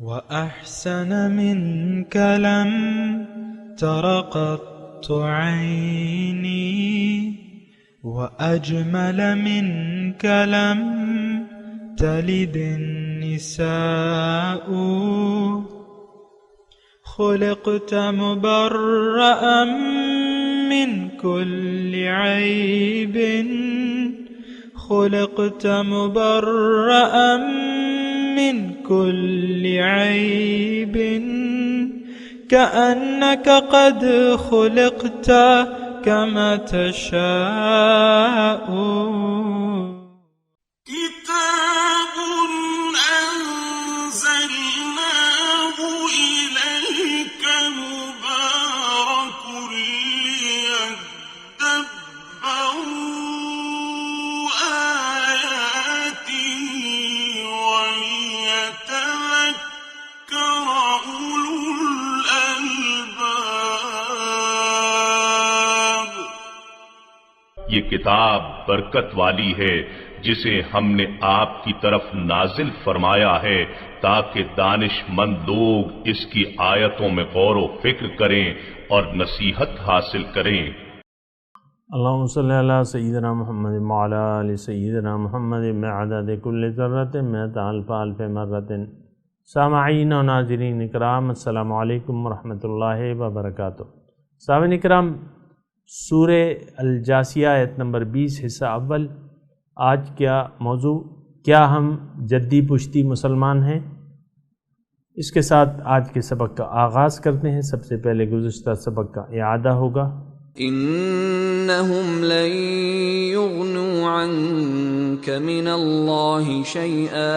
وأحسن منك لم تر قط عيني وأجمل منك لم تلد النساء خلقت مبرأ من كل عيب خلقت مبرأ من كل عيب كأنك قد خلقت كما تشاء كتاب أنزلناه إليك مبارك ليدبروا آياته وليتذكر أولو الألباب۔ یہ کتاب برکت والی ہے جسے ہم نے آپ کی طرف نازل فرمایا ہے تاکہ دانش مند لوگ اس کی آیتوں میں غور و فکر کریں اور نصیحت حاصل کریں۔ اللہم صلی علی سیدنا محمد وعلی آل سیدنا محمد بعدد کل ذرۃ مئۃ الف الف مرۃ۔ سامعین و ناظرین اکرام، السلام علیکم ورحمۃ اللہ وبرکاتہ۔ سامعین اکرام، سورہ الجاثیہ آیت نمبر 20 حصہ اول۔ آج کیا موضوع، کیا ہم جدی پشتی مسلمان ہیں؟ اس کے ساتھ آج کے سبق کا آغاز کرتے ہیں۔ سب سے پہلے گزشتہ سبق کا اعادہ ہوگا۔ انہم لن یغنوا عنک من اللہ شیئا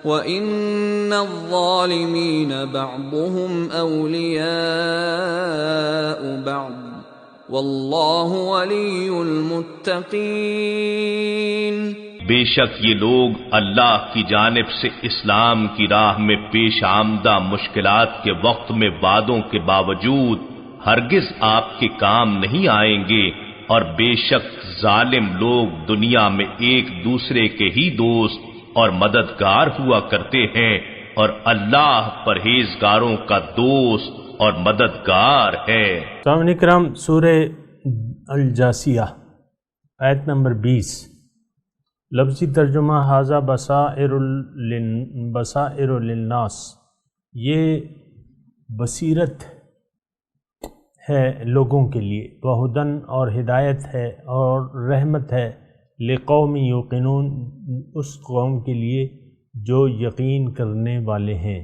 وَإِنَّ الظَّالِمِينَ بَعْضُهُمْ أَوْلِيَاءُ بَعْضٍ وَاللَّهُ وَلِيُّ الْمُتَّقِينَ۔ بے شک یہ لوگ اللہ کی جانب سے اسلام کی راہ میں پیش آمدہ مشکلات کے وقت میں وعدوں کے باوجود ہرگز آپ کے کام نہیں آئیں گے، اور بے شک ظالم لوگ دنیا میں ایک دوسرے کے ہی دوست اور مددگار ہوا کرتے ہیں، اور اللہ پرہیزگاروں کا دوست اور مددگار ہے۔ سامعین اکرام، سورہ الجاثیہ آیت نمبر 20، لفظی ترجمہ ھذا بصائر للناس، یہ بصیرت ہے لوگوں کے لیے، وہدن اور ہدایت ہے اور رحمت ہے، لقوم یوقنون، اس قوم کے لیے جو یقین کرنے والے ہیں۔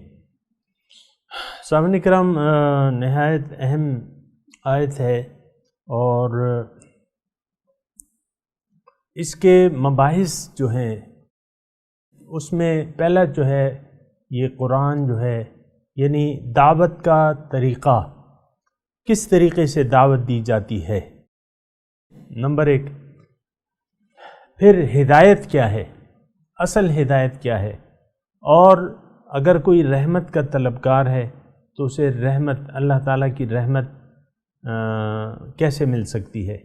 سامعین اکرام، نہایت اہم آیت ہے، اور اس کے مباحث جو ہیں اس میں پہلا جو ہے یہ قرآن جو ہے، یعنی دعوت کا طریقہ، کس طریقے سے دعوت دی جاتی ہے، نمبر 1۔ پھر ہدایت کیا ہے، اصل ہدایت کیا ہے، اور اگر کوئی رحمت کا طلبگار ہے تو اسے رحمت، اللہ تعالیٰ کی رحمت کیسے مل سکتی ہے۔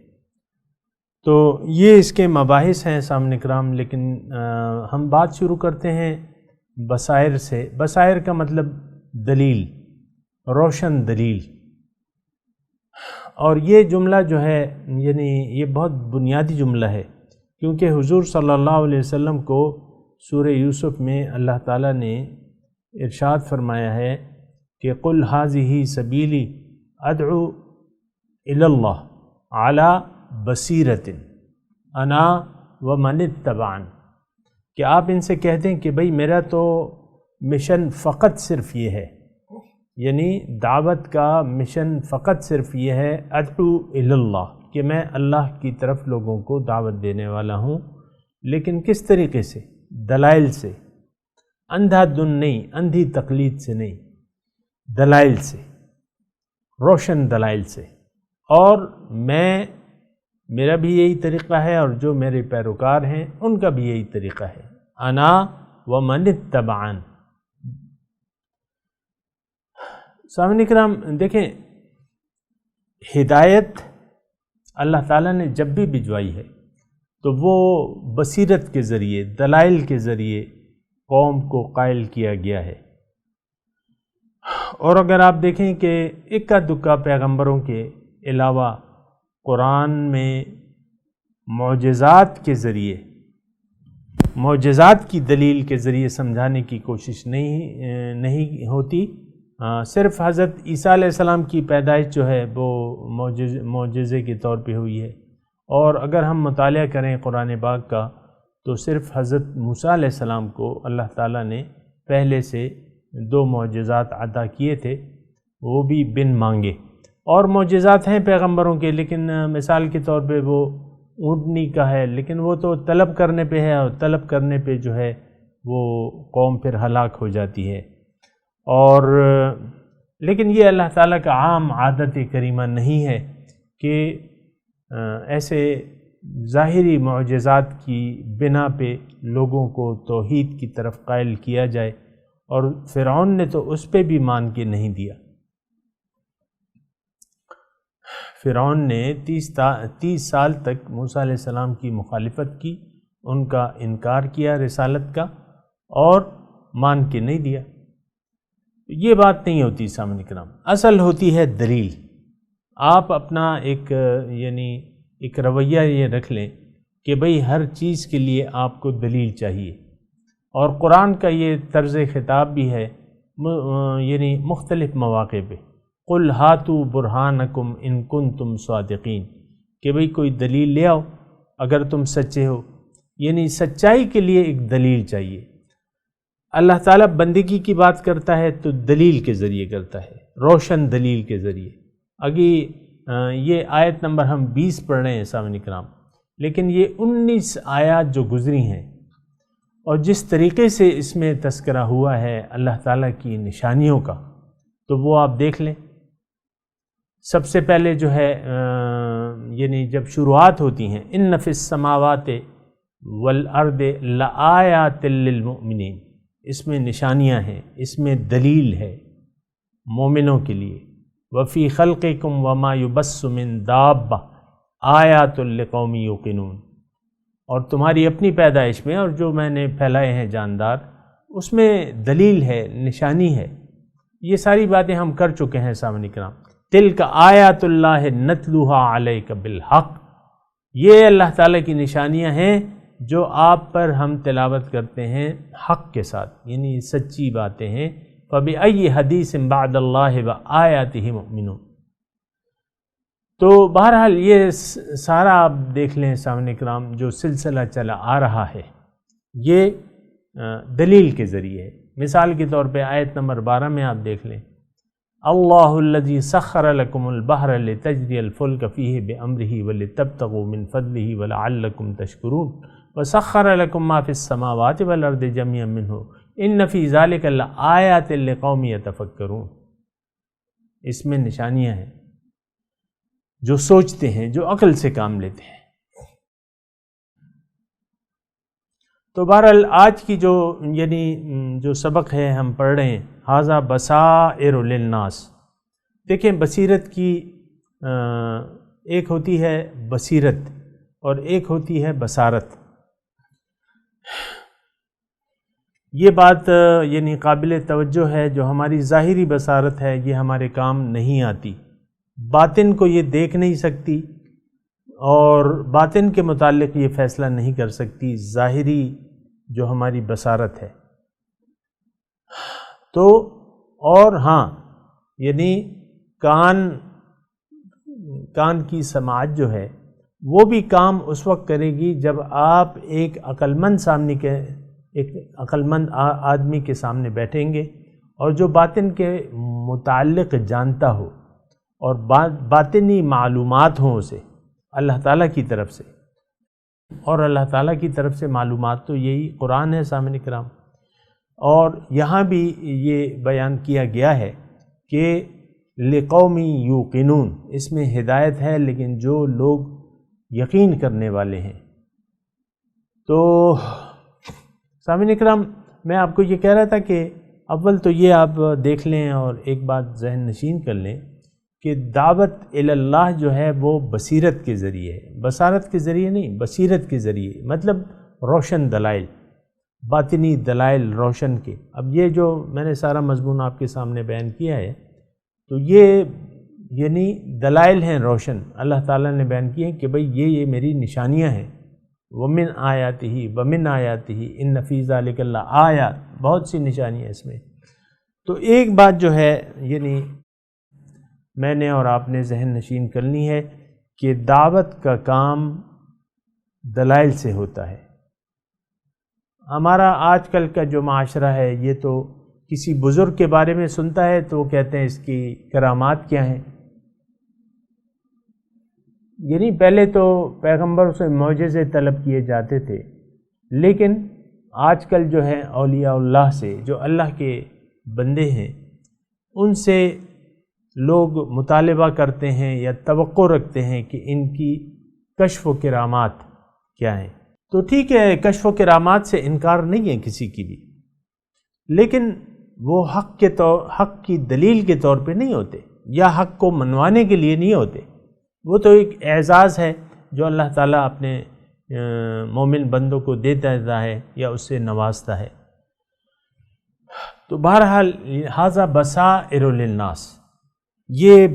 تو یہ اس کے مباحث ہیں سامعین اکرام، لیکن ہم بات شروع کرتے ہیں بصائر سے۔ بصائر کا مطلب دلیل، روشن دلیل، اور یہ جملہ جو ہے یعنی یہ بہت بنیادی جملہ ہے، کیونکہ حضور صلی اللہ علیہ وسلم کو سورہ یوسف میں اللہ تعالیٰ نے ارشاد فرمایا ہے کہ قل ھذہ سبیلی ادعو الی اللہ علی بصیرۃ انا ومن اتبعن، کہ آپ ان سے کہہ دیں کہ بھئی میرا تو مشن فقط صرف یہ ہے، یعنی دعوت کا مشن فقط صرف یہ ہے، ادعو الی اللہ، کہ میں اللہ کی طرف لوگوں کو دعوت دینے والا ہوں، لیکن کس طریقے سے؟ دلائل سے، اندھا دھن نہیں، اندھی تقلید سے نہیں، دلائل سے، روشن دلائل سے۔ اور میرا بھی یہی طریقہ ہے، اور جو میرے پیروکار ہیں ان کا بھی یہی طریقہ ہے، انا ومن اتبعن۔ سامعین اکرام دیکھیں، ہدایت اللہ تعالیٰ نے جب بھی بھجوائی ہے تو وہ بصیرت کے ذریعے، دلائل کے ذریعے قوم کو قائل کیا گیا ہے۔ اور اگر آپ دیکھیں کہ اکا دکا پیغمبروں کے علاوہ قرآن میں معجزات کے ذریعے، معجزات کی دلیل کے ذریعے سمجھانے کی کوشش نہیں ہوتی. صرف حضرت عیسیٰ علیہ السلام کی پیدائش جو ہے وہ معجزے کے طور پہ ہوئی ہے. اور اگر ہم مطالعہ کریں قرآن پاک کا تو صرف حضرت موسیٰ علیہ السلام کو اللہ تعالیٰ نے پہلے سے 2 معجزات عطا کیے تھے، وہ بھی بن مانگے. اور معجزات ہیں پیغمبروں کے، لیکن مثال کے طور پہ وہ اونٹنی کا ہے، لیکن وہ تو طلب کرنے پہ ہے، اور طلب کرنے پہ جو ہے وہ قوم پھر ہلاک ہو جاتی ہے. اور لیکن یہ اللہ تعالیٰ کا عام عادت کریمہ نہیں ہے کہ ایسے ظاہری معجزات کی بنا پہ لوگوں کو توحید کی طرف قائل کیا جائے. اور فرعون نے تو اس پہ بھی مان کے نہیں دیا. فرعون نے 30 سال تک موسیٰ علیہ السلام کی مخالفت کی، ان کا انکار کیا رسالت کا، اور مان کے نہیں دیا. یہ بات نہیں ہوتی سامعین کرام، اصل ہوتی ہے دلیل. آپ اپنا ایک رویہ یہ رکھ لیں کہ بھئی ہر چیز کے لیے آپ کو دلیل چاہیے. اور قرآن کا یہ طرز خطاب بھی ہے مختلف مواقع پہ، قُلْ هَاتُوا بُرْهَانَكُمْ إِن كُنتُمْ صَادِقِينَ، کہ بھئی کوئی دلیل لے آؤ اگر تم سچے ہو. سچائی کے لیے ایک دلیل چاہیے. اللہ تعالیٰ بندگی کی بات کرتا ہے تو دلیل کے ذریعے کرتا ہے، روشن دلیل کے ذریعے. یہ آیت نمبر ہم 20 پڑھ رہے ہیں سامعین کرام، لیکن یہ 19 آیات جو گزری ہیں اور جس طریقے سے اس میں تذکرہ ہوا ہے اللہ تعالیٰ کی نشانیوں کا، تو وہ آپ دیکھ لیں. سب سے پہلے جو ہے جب شروعات ہوتی ہیں، ان فی السماوات والارض لآیات للمؤمنین، اس میں نشانیاں ہیں، اس میں دلیل ہے مومنوں کے لیے. وفی خلقکم وما یبث من دابہ آیات لقوم یوقنون، اور تمہاری اپنی پیدائش میں اور جو میں نے پھیلائے ہیں جاندار، اس میں دلیل ہے، نشانی ہے. یہ ساری باتیں ہم کر چکے ہیں سامعین کرام. تلک آیات اللہ نتلوها علیک بالحق، یہ اللہ تعالیٰ کی نشانیاں ہیں جو آپ پر ہم تلاوت کرتے ہیں حق کے ساتھ، سچی باتیں ہیں. فَبِأَيِّ حَدِيثٍ بَعْدَ اللَّهِ وَآيَاتِهِ مُؤْمِنُونَ. تو بہرحال یہ سارا آپ دیکھ لیں سامعین کرام، جو سلسلہ چلا آ رہا ہے یہ دلیل کے ذریعے ہے. مثال کے طور پہ آیت نمبر 12 میں آپ دیکھ لیں، اللہ الذی سخر لکم البحر لتجری الفلک فیہ بامرہ ولتبتغوا من فضلہ ولعلکم تشکرون وسخر لکم ما فی السماوات والارض جميعا منہ ان فی ذلک لآیات لقوم یتفکرون. اس میں نشانیاں ہیں، جو سوچتے ہیں، جو عقل سے کام لیتے ہیں. تو بہرحال آج کی جو سبق ہے ہم پڑھ رہے ہیں، ھذا بصائر للناس. دیکھیں بصیرت کی ایک ہوتی ہے بصیرت اور ایک ہوتی ہے بصارت. یہ بات قابل توجہ ہے. جو ہماری ظاہری بصارت ہے یہ ہمارے کام نہیں آتی، باطن کو یہ دیکھ نہیں سکتی اور باطن کے متعلق یہ فیصلہ نہیں کر سکتی ظاہری جو ہماری بصارت ہے. تو اور ہاں کان کی سماعت جو ہے وہ بھی کام اس وقت کرے گی جب آپ ایک عقل مند آدمی کے سامنے بیٹھیں گے اور جو باطن کے متعلق جانتا ہو اور باطنی معلومات ہوں اسے اللہ تعالیٰ کی طرف سے. اور اللہ تعالیٰ کی طرف سے معلومات تو یہی قرآن ہے سامعین کرام. اور یہاں بھی یہ بیان کیا گیا ہے کہ لقوم یوقنون، اس میں ہدایت ہے لیکن جو لوگ یقین کرنے والے ہیں. تو سامعین کرام میں آپ کو یہ کہہ رہا تھا کہ اول تو یہ آپ دیکھ لیں اور ایک بات ذہن نشین کر لیں کہ دعوت اللہ جو ہے وہ بصیرت کے ذریعے ہے، بصارت کے ذریعے نہیں، بصیرت کے ذریعے. مطلب روشن دلائل، باطنی دلائل روشن کے. اب یہ جو میں نے سارا مضمون آپ کے سامنے بیان کیا ہے تو یہ یعنی دلائل ہیں روشن. اللہ تعالیٰ نے بیان کیے ہیں کہ بھئی یہ میری نشانیاں ہیں. وَمِنْ آیَاتِهِ وَمِنْ آیَاتِهِ إِنَّ فِي ذَلِكَ لَآیَاتٍ، بہت سی نشانیاں اس میں. تو ایک بات جو ہے یعنی میں نے اور آپ نے ذہن نشین کرنی ہے کہ دعوت کا کام دلائل سے ہوتا ہے. ہمارا آج کل کا جو معاشرہ ہے یہ تو کسی بزرگ کے بارے میں سنتا ہے تو وہ کہتے ہیں اس کی کرامات کیا ہیں. یعنی پہلے تو پیغمبر سے معجزے طلب کیے جاتے تھے، لیکن آج کل جو ہے اولیاء اللہ سے، جو اللہ کے بندے ہیں، ان سے لوگ مطالبہ کرتے ہیں یا توقع رکھتے ہیں کہ ان کی کشف و کرامات کیا ہیں. تو ٹھیک ہے، کشف و کرامات سے انکار نہیں ہے کسی کی بھی، لیکن وہ حق کی دلیل کے طور پہ نہیں ہوتے یا حق کو منوانے کے لیے نہیں ہوتے. وہ تو ایک اعزاز ہے جو اللہ تعالیٰ اپنے مومن بندوں کو دیتا ہے یا اس سے نوازتا ہے. تو بہرحال ھذا بصائر للناس، یہ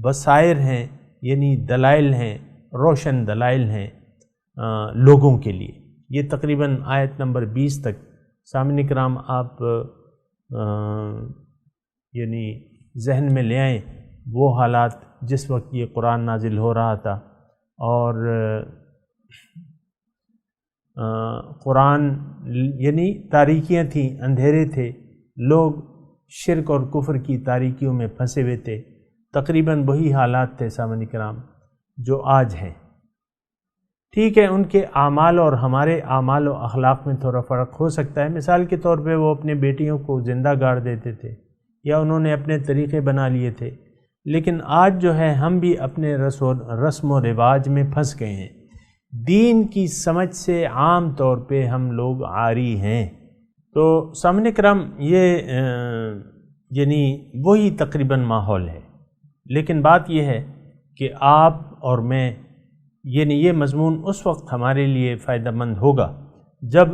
بصائر ہیں یعنی دلائل ہیں، روشن دلائل ہیں لوگوں کے لیے. یہ تقریباً آیت نمبر 20 تک سامعین کرام آپ یعنی ذہن میں لے آئیں وہ حالات جس وقت یہ قرآن نازل ہو رہا تھا، اور قرآن یعنی تاریکیاں تھیں، اندھیرے تھے، لوگ شرک اور کفر کی تاریکیوں میں پھنسے ہوئے تھے. تقریباً وہی حالات تھے سامعین کرام جو آج ہیں. ٹھیک ہے، ان کے اعمال اور ہمارے اعمال و اخلاق میں تھوڑا فرق ہو سکتا ہے. مثال کے طور پہ وہ اپنے بیٹیوں کو زندہ گاڑ دیتے تھے یا انہوں نے اپنے طریقے بنا لیے تھے، لیکن آج جو ہے ہم بھی اپنے رسم و رواج میں پھنس گئے ہیں. دین کی سمجھ سے عام طور پہ ہم لوگ عاری ہیں. تو سامعین کرام یہ یعنی وہی تقریباً ماحول ہے. لیکن بات یہ ہے کہ آپ اور میں یعنی یہ مضمون اس وقت ہمارے لیے فائدہ مند ہوگا جب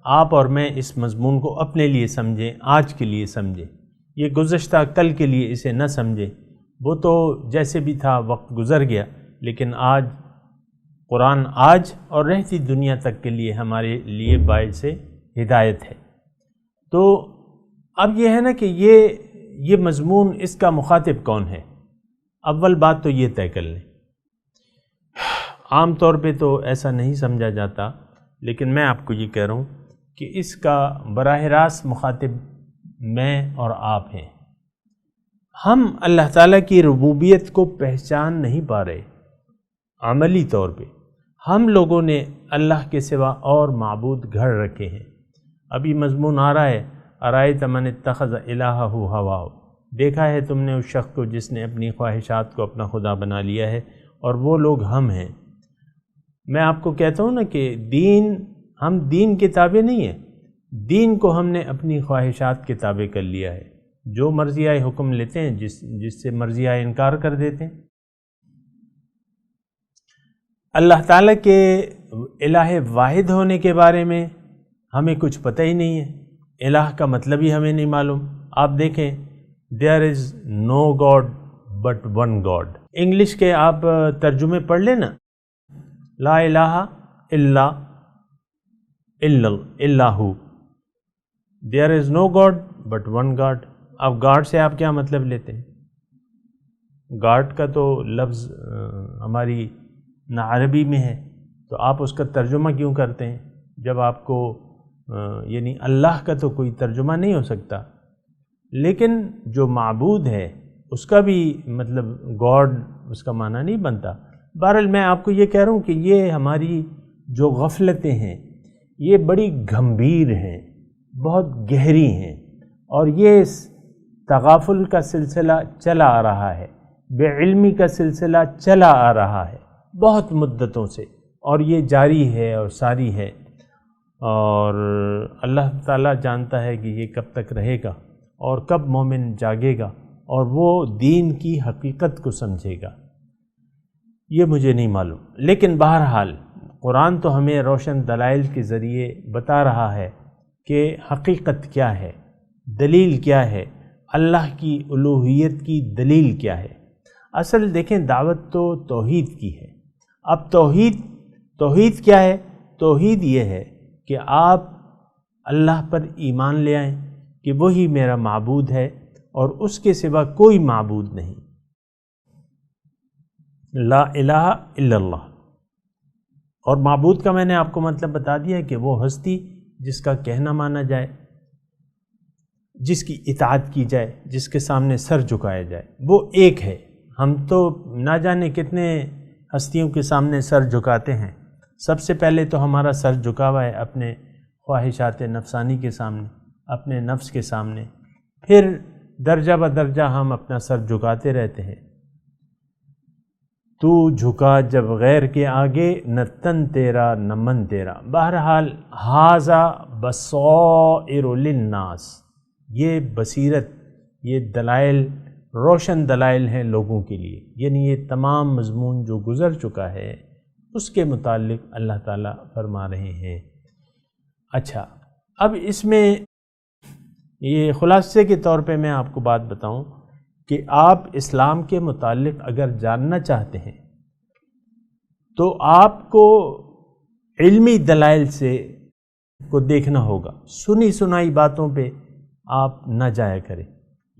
آپ اور میں اس مضمون کو اپنے لیے سمجھیں، آج کے لیے سمجھیں. یہ گزشتہ کل کے لیے اسے نہ سمجھیں. وہ تو جیسے بھی تھا وقت گزر گیا، لیکن آج قرآن آج اور رہتی دنیا تک کے لیے ہمارے لیے باعث ہدایت ہے. تو اب یہ ہے نا کہ یہ مضمون اس کا مخاطب کون ہے. اول بات تو یہ طے کر لیں. عام طور پہ تو ایسا نہیں سمجھا جاتا، لیکن میں آپ کو یہ کہہ رہا ہوں کہ اس کا براہ راست مخاطب میں اور آپ ہیں. ہم اللہ تعالیٰ کی ربوبیت کو پہچان نہیں پا رہے. عملی طور پہ ہم لوگوں نے اللہ کے سوا اور معبود گھڑ رکھے ہیں. ابھی مضمون آ رہا ہے ارائیت من اتخذ الہہ ہواہ، دیکھا ہے تم نے اس شخص کو جس نے اپنی خواہشات کو اپنا خدا بنا لیا ہے، اور وہ لوگ ہم ہیں. میں آپ کو کہتا ہوں نا کہ ہم دین کے تابع نہیں ہیں. دین کو ہم نے اپنی خواہشات کے تابع کر لیا ہے. جو مرضی آئے حکم لیتے ہیں، جس سے مرضی آئے انکار کر دیتے ہیں. اللہ تعالیٰ کے الہ واحد ہونے کے بارے میں ہمیں کچھ پتہ ہی نہیں ہے. الہ کا مطلب ہی ہمیں نہیں معلوم. آپ دیکھیں there is no God but one God. English کے آپ ترجمے پڑھ لیں نا، لا الہ الا اللہ، there is no God but one God. اب گاڈ سے آپ کیا مطلب لیتے ہیں؟ گاڈ کا تو لفظ ہماری نہ عربی میں ہے، تو آپ اس کا ترجمہ کیوں کرتے ہیں جب آپ کو یعنی اللہ کا تو کوئی ترجمہ نہیں ہو سکتا. لیکن جو معبود ہے اس کا بھی مطلب گاڈ اس کا معنی نہیں بنتا. بہرحال میں آپ کو یہ کہہ رہا ہوں کہ یہ ہماری جو غفلتیں ہیں یہ بڑی گھمبیر ہیں، بہت گہری ہیں، اور یہ تغافل کا سلسلہ چلا آ رہا ہے، بے علمی کا سلسلہ چلا آ رہا ہے بہت مدتوں سے، اور یہ جاری ہے اور ساری ہے. اور اللہ تعالیٰ جانتا ہے کہ یہ کب تک رہے گا اور کب مومن جاگے گا اور وہ دین کی حقیقت کو سمجھے گا، یہ مجھے نہیں معلوم. لیکن بہرحال قرآن تو ہمیں روشن دلائل کے ذریعے بتا رہا ہے کہ حقیقت کیا ہے، دلیل کیا ہے، اللہ کی الوہیت کی دلیل کیا ہے۔ اصل دیکھیں دعوت تو توحید کی ہے۔ اب توحید کیا ہے؟ توحید یہ ہے کہ آپ اللہ پر ایمان لے آئیں کہ وہی میرا معبود ہے اور اس کے سوا کوئی معبود نہیں، لا الہ الا اللہ۔ اور معبود کا میں نے آپ کو مطلب بتا دیا کہ وہ ہستی جس کا کہنا مانا جائے، جس کی اطاعت کی جائے، جس کے سامنے سر جھکایا جائے، وہ ایک ہے۔ ہم تو نہ جانے کتنے ہستیوں کے سامنے سر جھکاتے ہیں۔ سب سے پہلے تو ہمارا سر جھکا ہوا ہے اپنے خواہشات نفسانی کے سامنے، اپنے نفس کے سامنے، پھر درجہ بدرجہ ہم اپنا سر جھکاتے رہتے ہیں۔ تو جھکا جب غیر کے آگے، نہ تن تیرا نہ من تیرا۔ بہرحال ھذا بصائر للناس، یہ بصیرت، یہ دلائل، روشن دلائل ہیں لوگوں کے لیے، یعنی یہ تمام مضمون جو گزر چکا ہے اس کے متعلق اللہ تعالیٰ فرما رہے ہیں۔ اچھا، اب اس میں یہ خلاصے کے طور پہ میں آپ کو بات بتاؤں کہ آپ اسلام کے متعلق اگر جاننا چاہتے ہیں تو آپ کو علمی دلائل سے کو دیکھنا ہوگا۔ سنی سنائی باتوں پہ آپ نہ جایا کریں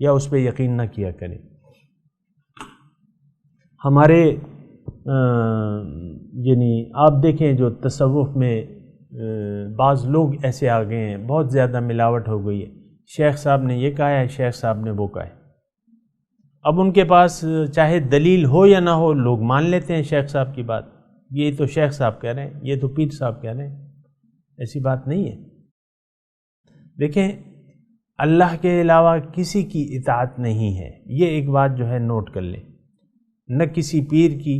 یا اس پہ یقین نہ کیا کریں۔ ہمارے یعنی آپ دیکھیں جو تصوف میں بعض لوگ ایسے آ گئے ہیں، بہت زیادہ ملاوٹ ہو گئی ہے، شیخ صاحب نے یہ کہا ہے، شیخ صاحب نے وہ کہا ہے۔ اب ان کے پاس چاہے دلیل ہو یا نہ ہو، لوگ مان لیتے ہیں شیخ صاحب کی بات، یہ تو شیخ صاحب کہہ رہے ہیں، یہ تو پیر صاحب کہہ رہے ہیں۔ ایسی بات نہیں ہے۔ دیکھیں اللہ کے علاوہ کسی کی اطاعت نہیں ہے، یہ ایک بات جو ہے نوٹ کر لیں، نہ کسی پیر کی،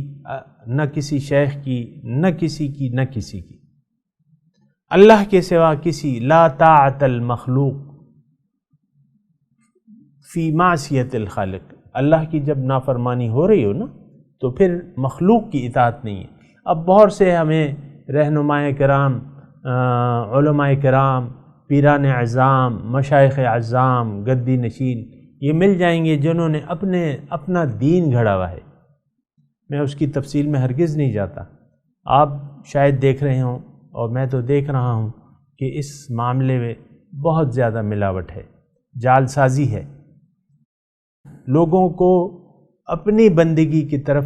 نہ کسی شیخ کی، نہ کسی کی، نہ کسی کی۔ اللہ کے سوا کسی، لا طاعت المخلوق فی معصیت الخالق، اللہ کی جب نافرمانی ہو رہی ہو نا تو پھر مخلوق کی اطاعت نہیں ہے۔ اب بہت سے ہمیں رہنمائے کرام، علماء کرام، پیران اعظام، مشائخ اعظام، گدی نشین یہ مل جائیں گے جنہوں نے اپنا دین گھڑا ہوا ہے۔ میں اس کی تفصیل میں ہرگز نہیں جاتا۔ آپ شاید دیکھ رہے ہوں اور میں تو دیکھ رہا ہوں کہ اس معاملے میں بہت زیادہ ملاوٹ ہے، جال سازی ہے، لوگوں کو اپنی بندگی کی طرف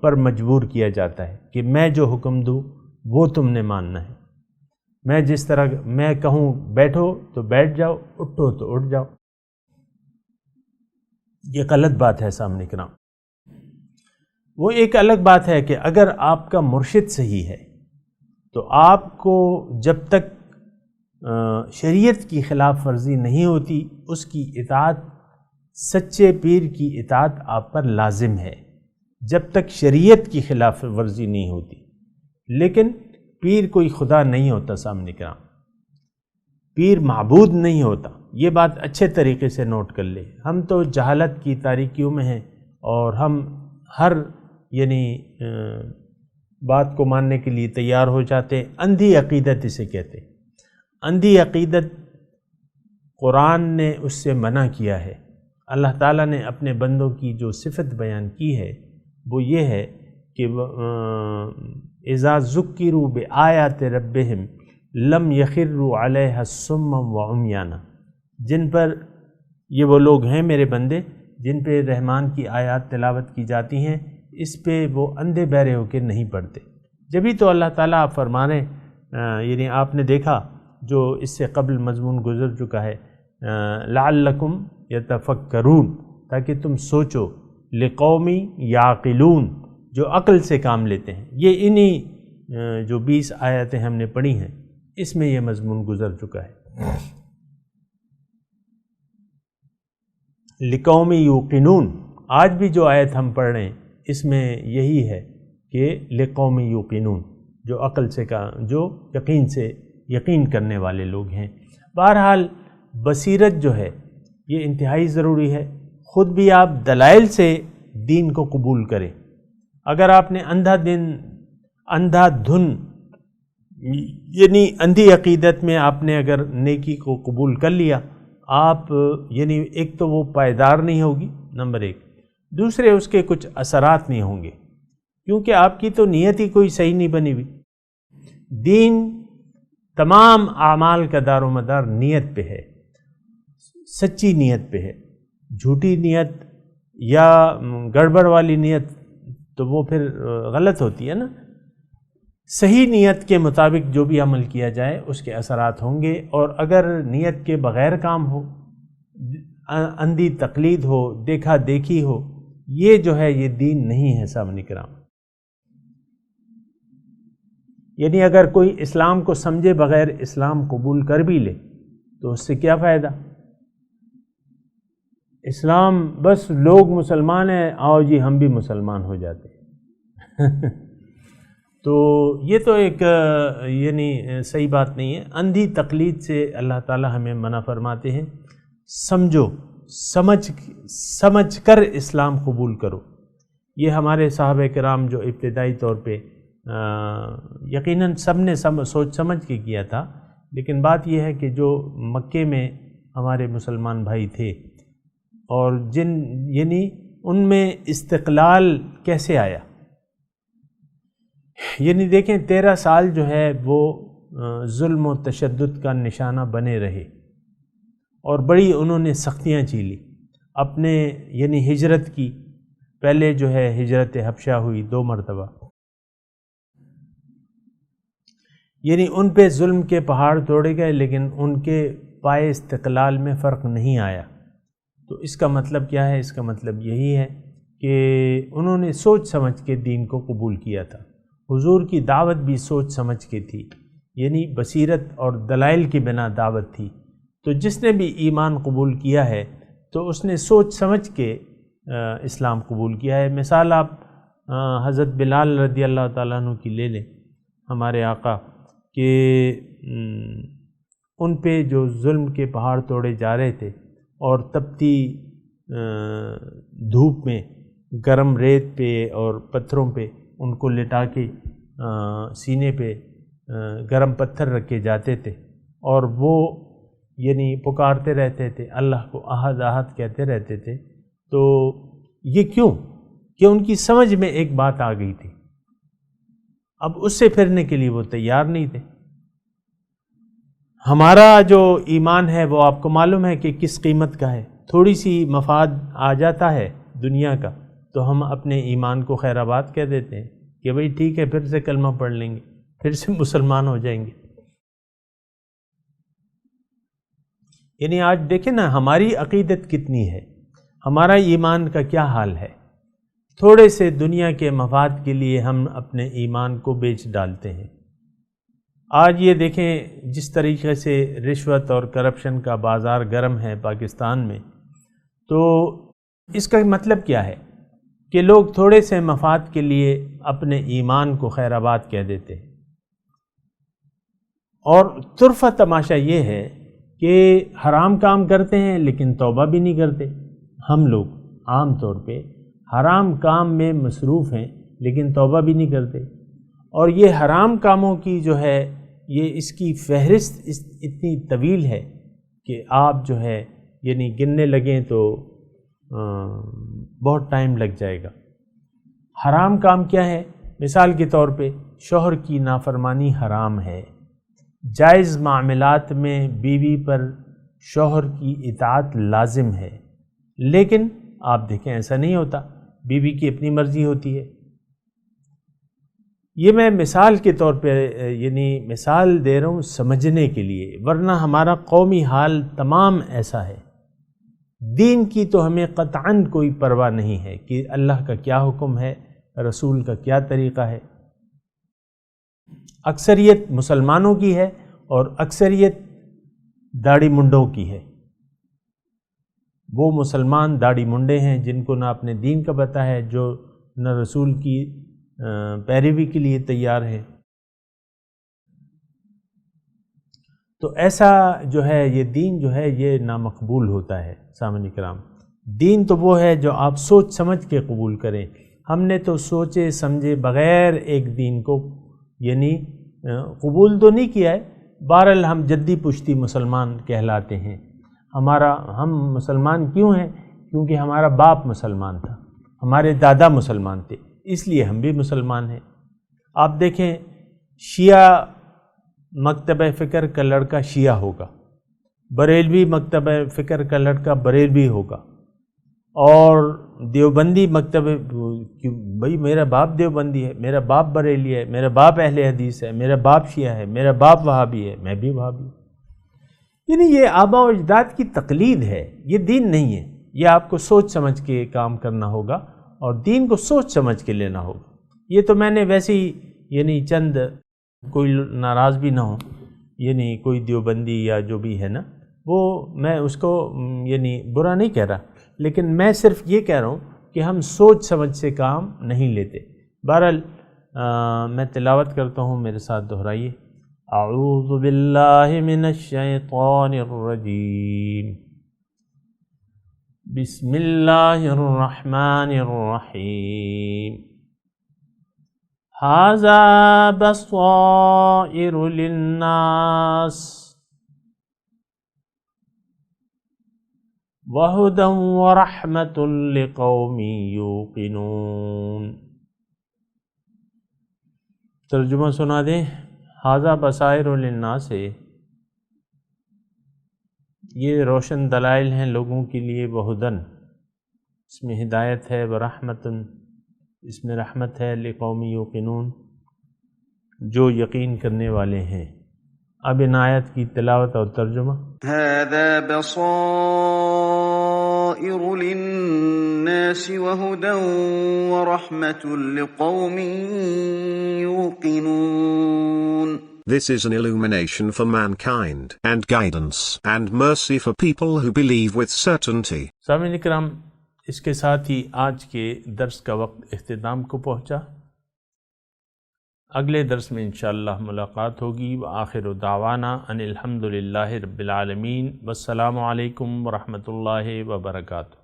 پر مجبور کیا جاتا ہے کہ میں جو حکم دوں وہ تم نے ماننا ہے، میں جس طرح میں کہوں بیٹھو تو بیٹھ جاؤ، اٹھو تو اٹھ جاؤ۔ یہ غلط بات ہے سامنے کرام۔ وہ ایک الگ بات ہے کہ اگر آپ کا مرشد صحیح ہے تو آپ کو جب تک شریعت کی خلاف ورزی نہیں ہوتی اس کی اطاعت، سچے پیر کی اطاعت آپ پر لازم ہے جب تک شریعت کی خلاف ورزی نہیں ہوتی۔ لیکن پیر کوئی خدا نہیں ہوتا سامنے کرام، پیر معبود نہیں ہوتا، یہ بات اچھے طریقے سے نوٹ کر لے۔ ہم تو جہالت کی تاریکیوں میں ہیں اور ہم ہر بات کو ماننے کے لیے تیار ہو جاتے ہیں۔ اندھی عقیدت اسے کہتے ہیں۔ اندھی عقیدت قرآن نے اس سے منع کیا ہے۔ اللہ تعالیٰ نے اپنے بندوں کی جو صفت بیان کی ہے وہ یہ ہے کہ اذا ذکروا بآیات ربہم لم یخروا علیہا صما وعمیانا، جن پر یہ وہ لوگ ہیں میرے بندے جن پہ رحمان کی آیات تلاوت کی جاتی ہیں، اس پہ وہ اندھے بہرے ہو کے نہیں پڑھتے۔ جبھی تو اللہ تعالیٰ آپ فرما رہے یعنی آپ نے دیکھا جو اس سے قبل مضمون گزر چکا ہے، لعلکم یتفکرون، تاکہ تم سوچو، لقوم یعقلون، جو عقل سے کام لیتے ہیں۔ یہ انہی جو 20 آیتیں ہم نے پڑھی ہیں اس میں یہ مضمون گزر چکا ہے۔ لقوم یوقنون، آج بھی جو آیت ہم پڑھ رہے ہیں اس میں یہی ہے کہ لقوم یوقنون، جو عقل سے جو یقین سے یقین کرنے والے لوگ ہیں۔ بہرحال بصیرت جو ہے یہ انتہائی ضروری ہے۔ خود بھی آپ دلائل سے دین کو قبول کریں۔ اگر آپ نے اندھا دھن یعنی اندھی عقیدت میں آپ نے اگر نیکی کو قبول کر لیا، آپ یعنی ایک تو وہ پائیدار نہیں ہوگی نمبر ایک، دوسرے اس کے کچھ اثرات نہیں ہوں گے، کیونکہ آپ کی تو نیت ہی کوئی صحیح نہیں بنی ہوئی۔ دین تمام اعمال کا دار و مدار نیت پہ ہے، سچی نیت پہ ہے۔ جھوٹی نیت یا گڑبڑ والی نیت تو وہ پھر غلط ہوتی ہے نا۔ صحیح نیت کے مطابق جو بھی عمل کیا جائے اس کے اثرات ہوں گے، اور اگر نیت کے بغیر کام ہو، اندھی تقلید ہو، دیکھا دیکھی ہو، یہ جو ہے یہ دین نہیں ہے سامعین کرام۔ یعنی اگر کوئی اسلام کو سمجھے بغیر اسلام قبول کر بھی لے تو اس سے کیا فائدہ؟ اسلام بس لوگ مسلمان ہیں، آؤ جی ہم بھی مسلمان ہو جاتے ہیں تو یہ تو ایک یعنی صحیح بات نہیں ہے۔ اندھی تقلید سے اللہ تعالی ہمیں منع فرماتے ہیں۔ سمجھو، سمجھ کر اسلام قبول کرو۔ یہ ہمارے صحابہ کرام جو ابتدائی طور پہ یقیناً سب نے سوچ سمجھ کے کیا تھا، لیکن بات یہ ہے کہ جو مکے میں ہمارے مسلمان بھائی تھے اور یعنی ان میں استقلال کیسے آیا، یعنی دیکھیں 13 سال جو ہے وہ ظلم و تشدد کا نشانہ بنے رہے اور بڑی انہوں نے سختیاں جھیلی اپنے، یعنی ہجرت کی، پہلے جو ہے ہجرت حبشہ ہوئی 2 مرتبہ، یعنی ان پہ ظلم کے پہاڑ توڑے گئے لیکن ان کے پائے استقلال میں فرق نہیں آیا۔ تو اس کا مطلب کیا ہے؟ اس کا مطلب یہی ہے کہ انہوں نے سوچ سمجھ کے دین کو قبول کیا تھا۔ حضور کی دعوت بھی سوچ سمجھ کے تھی، یعنی بصیرت اور دلائل کی بنا دعوت تھی۔ تو جس نے بھی ایمان قبول کیا ہے تو اس نے سوچ سمجھ کے اسلام قبول کیا ہے۔ مثال آپ حضرت بلال رضی اللہ تعالیٰ عنہ کی لے لیں، ہمارے آقا، کہ ان پہ جو ظلم کے پہاڑ توڑے جا رہے تھے اور تپتی دھوپ میں گرم ریت پہ اور پتھروں پہ ان کو لٹا کے سینے پہ گرم پتھر رکھے جاتے تھے اور وہ یعنی پکارتے رہتے تھے، اللہ کو احد احد کہتے رہتے تھے۔ تو یہ کیوں؟ کہ ان کی سمجھ میں ایک بات آ گئی تھی، اب اس سے پھرنے کے لیے وہ تیار نہیں تھے۔ ہمارا جو ایمان ہے وہ آپ کو معلوم ہے کہ کس قیمت کا ہے۔ تھوڑی سی مفاد آ جاتا ہے دنیا کا تو ہم اپنے ایمان کو خیر آباد کہہ دیتے ہیں کہ بھئی ٹھیک ہے، پھر سے کلمہ پڑھ لیں گے، پھر سے مسلمان ہو جائیں گے۔ یعنی آج دیکھیں نا ہماری عقیدت کتنی ہے، ہمارا ایمان کا کیا حال ہے۔ تھوڑے سے دنیا کے مفاد کے لیے ہم اپنے ایمان کو بیچ ڈالتے ہیں۔ آج یہ دیکھیں جس طریقے سے رشوت اور کرپشن کا بازار گرم ہے پاکستان میں، تو اس کا مطلب کیا ہے کہ لوگ تھوڑے سے مفاد کے لیے اپنے ایمان کو خیر آباد کہہ دیتے ہیں۔ اور طرفہ تماشا یہ ہے کہ حرام کام کرتے ہیں لیکن توبہ بھی نہیں کرتے۔ ہم لوگ عام طور پہ حرام کام میں مصروف ہیں لیکن توبہ بھی نہیں کرتے، اور یہ حرام کاموں کی جو ہے یہ اس کی فہرست اتنی طویل ہے کہ آپ جو ہے یعنی گننے لگیں تو بہت ٹائم لگ جائے گا۔ حرام کام کیا ہے؟ مثال کے طور پہ شوہر کی نافرمانی حرام ہے۔ جائز معاملات میں بیوی پر شوہر کی اطاعت لازم ہے، لیکن آپ دیکھیں ایسا نہیں ہوتا، بیوی کی اپنی مرضی ہوتی ہے۔ یہ میں مثال کے طور پہ یعنی مثال دے رہا ہوں سمجھنے کے لیے، ورنہ ہمارا قومی حال تمام ایسا ہے۔ دین کی تو ہمیں قطعاً کوئی پرواہ نہیں ہے کہ اللہ کا کیا حکم ہے، رسول کا کیا طریقہ ہے۔ اکثریت مسلمانوں کی ہے اور اکثریت داڑھی منڈوں کی ہے۔ وہ مسلمان داڑھی منڈے ہیں جن کو نہ اپنے دین کا پتہ ہے، جو نہ رسول کی پیروی کے لیے تیار ہے۔ تو ایسا جو ہے یہ دین جو ہے یہ نامقبول ہوتا ہے۔ سامعین کرام، دین تو وہ ہے جو آپ سوچ سمجھ کے قبول کریں۔ ہم نے تو سوچے سمجھے بغیر ایک دین کو یعنی قبول تو نہیں کیا ہے، بہرحال ہم جدی پشتی مسلمان کہلاتے ہیں۔ ہم مسلمان کیوں ہیں؟ کیونکہ ہمارا باپ مسلمان تھا، ہمارے دادا مسلمان تھے، اس لیے ہم بھی مسلمان ہیں۔ آپ دیکھیں، شیعہ مکتبہ فکر کا لڑکا شیعہ ہوگا، بریلوی مکتبہ فکر کا لڑکا بریلوی ہوگا، اور دیوبندی مکتبہ، بھئی میرا باپ دیوبندی ہے، میرا باپ بریلی ہے، میرا باپ اہل حدیث ہے، میرا باپ شیعہ ہے، میرا باپ وہابی ہے، میں بھی وہابی ہوں۔ یعنی یہ آباء و اجداد کی تقلید ہے، یہ دین نہیں ہے۔ یہ آپ کو سوچ سمجھ کے کام کرنا ہوگا، اور دین کو سوچ سمجھ کے لینا ہوگا۔ یہ تو میں نے ویسے ہی یعنی چند، کوئی ناراض بھی نہ ہو، یعنی کوئی دیوبندی یا جو بھی ہے نا، وہ میں اس کو یعنی برا نہیں کہہ رہا، لیکن میں صرف یہ کہہ رہا ہوں کہ ہم سوچ سمجھ سے کام نہیں لیتے۔ بہرحال میں تلاوت کرتا ہوں، میرے ساتھ دہرائیے۔ اعوذ باللہ من الشیطان الرجیم، بسم اللہ الرحمن الرحیم۔ ھذا بصائر للناس وَهُدًى وَرَحْمَةٌ لِقَوْمٍ يُوقِنُونَ۔ ترجمہ سنا دیں۔ ھذا بصائر للناس ہے، یہ روشن دلائل ہیں لوگوں کے لیے، وہدن اس میں ہدایت ہے، ورحمتن اس میں رحمت ہے، لقوم یوقنون جو یقین کرنے والے ہیں۔ اب ان آیت کی تلاوت اور ترجمہ۔ هذا بصائر للناس وهدى ورحمة لقوم يوقنون۔ This is an illumination for mankind, and guidance and mercy for people who believe with certainty. سامعین کرام، اس کے ساتھ ہی آج کے درس کا وقت اختتام کو پہنچا۔ اگلے درس میں انشاءاللہ ملاقات ہوگی۔ وآخر دعوانا ان الحمدللہ رب العالمین، والسلام علیکم ورحمۃ اللہ وبرکاتہ۔